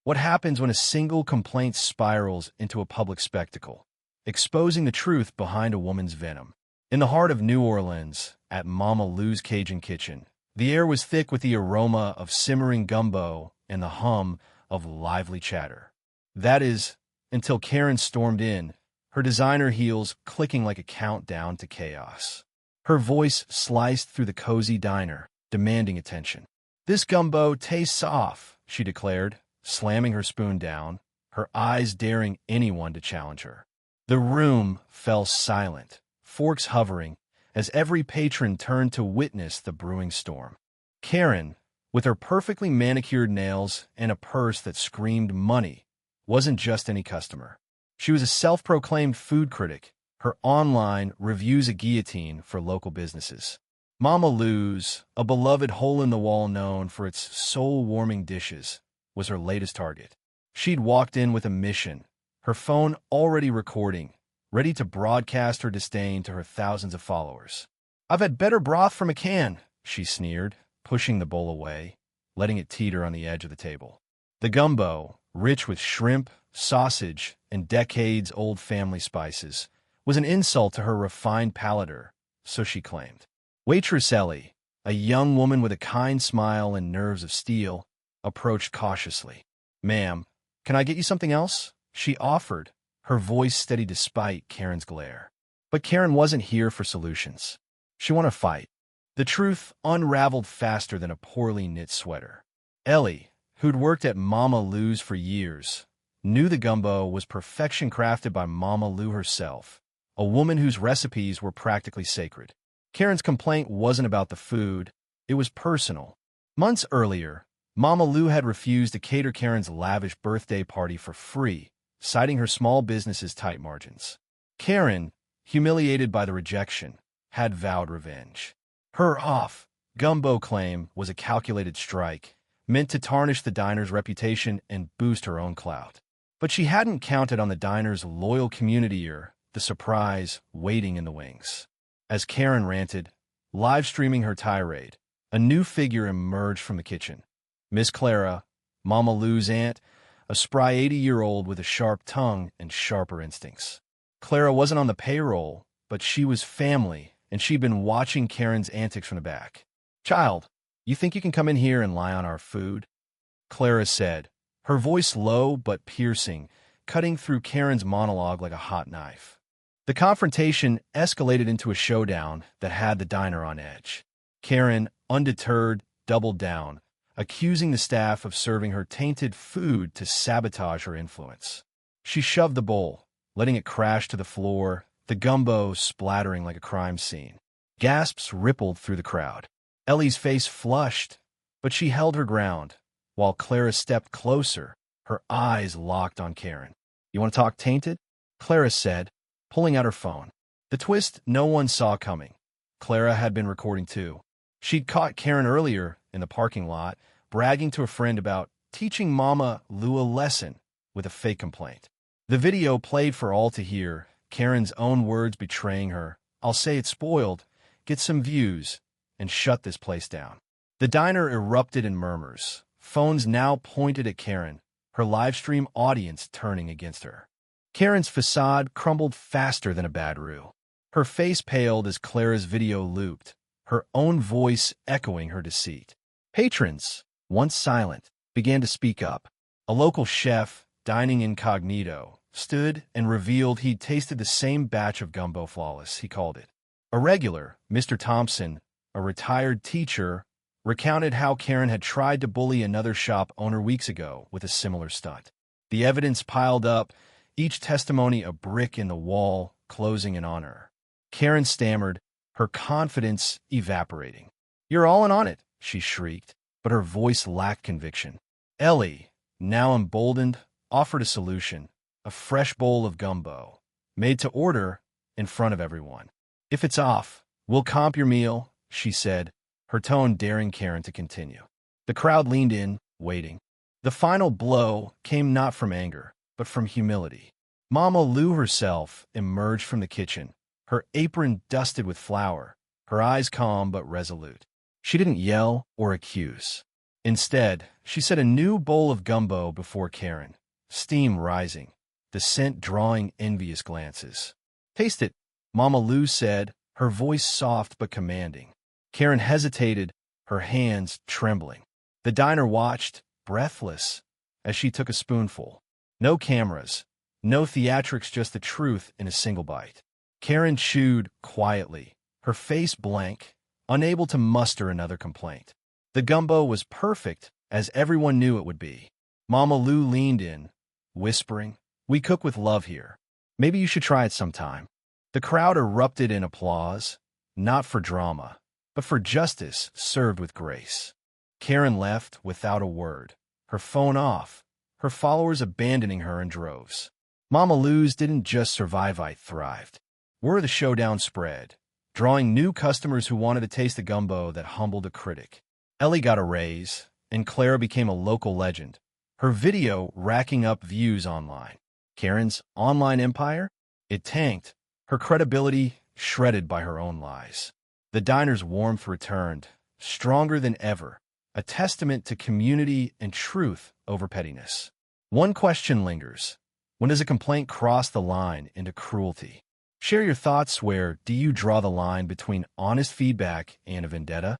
What happens when a single complaint spirals into a public spectacle, exposing the truth behind a woman's venom? In the heart of New Orleans, at Mama Lou's Cajun Kitchen, the air was thick with the aroma of simmering gumbo and the hum of lively chatter. That is, until Karen stormed in, her designer heels clicking like a countdown to chaos. Her voice sliced through the cozy diner, demanding attention. "This gumbo tastes off," she declared, slamming her spoon down, her eyes daring anyone to challenge her. The room fell silent, forks hovering, as every patron turned to witness the brewing storm. Karen, with her perfectly manicured nails and a purse that screamed money, wasn't just any customer. She was a self-proclaimed food critic, her online reviews a guillotine for local businesses. Mama Lou's, a beloved hole-in-the-wall known for its soul-warming dishes, was her latest target. She'd walked in with a mission, her phone already recording, ready to broadcast her disdain to her thousands of followers. "I've had better broth from a can," she sneered, pushing the bowl away, letting it teeter on the edge of the table. The gumbo, rich with shrimp, sausage, and decades-old family spices, was an insult to her refined palater, so she claimed. Waitress Ellie, a young woman with a kind smile and nerves of steel, approached cautiously. "Ma'am, can I get you something else?" she offered, her voice steady despite Karen's glare. But Karen wasn't here for solutions. She wanted a fight. The truth unraveled faster than a poorly knit sweater. Ellie, who'd worked at Mama Lou's for years, knew the gumbo was perfection crafted by Mama Lou herself, a woman whose recipes were practically sacred. Karen's complaint wasn't about the food, it was personal. Months earlier, Mama Lou had refused to cater Karen's lavish birthday party for free, citing her small business's tight margins. Karen, humiliated by the rejection, had vowed revenge. Her off-gumbo claim was a calculated strike, meant to tarnish the diner's reputation and boost her own clout. But she hadn't counted on the diner's loyal community or the surprise waiting in the wings. As Karen ranted, live-streaming her tirade, a new figure emerged from the kitchen. Miss Clara, Mama Lou's aunt, a spry 80-year-old with a sharp tongue and sharper instincts. Clara wasn't on the payroll, but she was family, and she'd been watching Karen's antics from the back. "Child, you think you can come in here and lie on our food?" Clara said, her voice low but piercing, cutting through Karen's monologue like a hot knife. The confrontation escalated into a showdown that had the diner on edge. Karen, undeterred, doubled down, accusing the staff of serving her tainted food to sabotage her influence. She shoved the bowl, letting it crash to the floor, the gumbo splattering like a crime scene. Gasps rippled through the crowd. Ellie's face flushed, but she held her ground, while Clara stepped closer, her eyes locked on Karen. "You want to talk tainted?" Clara said, pulling out her phone. The twist no one saw coming. Clara had been recording too. She'd caught Karen earlier in the parking lot, bragging to a friend about teaching Mama Lou a lesson with a fake complaint. The video played for all to hear, Karen's own words betraying her. "I'll say it's spoiled, get some views, and shut this place down." The diner erupted in murmurs, phones now pointed at Karen, her livestream audience turning against her. Karen's facade crumbled faster than a bad roux. Her face paled as Clara's video looped, her own voice echoing her deceit. Patrons, once silent, began to speak up. A local chef, dining incognito, stood and revealed he'd tasted the same batch of gumbo flawless, he called it. A regular, Mr. Thompson, a retired teacher, recounted how Karen had tried to bully another shop owner weeks ago with a similar stunt. The evidence piled up, each testimony a brick in the wall, closing in on her. Karen stammered, her confidence evaporating. "You're all in on it," she shrieked, but her voice lacked conviction. Ellie, now emboldened, offered a solution, a fresh bowl of gumbo, made to order in front of everyone. "If it's off, we'll comp your meal," she said, her tone daring Karen to continue. The crowd leaned in, waiting. The final blow came not from anger, but from humility. Mama Lou herself emerged from the kitchen, her apron dusted with flour, her eyes calm but resolute. She didn't yell or accuse. Instead, she set a new bowl of gumbo before Karen, steam rising, the scent drawing envious glances. "Taste it," Mama Lou said, her voice soft but commanding. Karen hesitated, her hands trembling. The diner watched, breathless, as she took a spoonful. No cameras, no theatrics, just the truth in a single bite. Karen chewed quietly, her face blank, unable to muster another complaint. The gumbo was perfect, as everyone knew it would be. Mama Lou leaned in, whispering, "We cook with love here. Maybe you should try it sometime." The crowd erupted in applause, not for drama, but for justice served with grace. Karen left without a word, her phone off, her followers abandoning her in droves. Mama Lou's didn't just survive, it thrived. Word of the showdown spread, drawing new customers who wanted to taste the gumbo that humbled a critic. Ellie got a raise, and Clara became a local legend, her video racking up views online. Karen's online empire? It tanked, her credibility shredded by her own lies. The diner's warmth returned, stronger than ever, a testament to community and truth over pettiness. One question lingers. When does a complaint cross the line into cruelty? Share your thoughts. Where do you draw the line between honest feedback and a vendetta?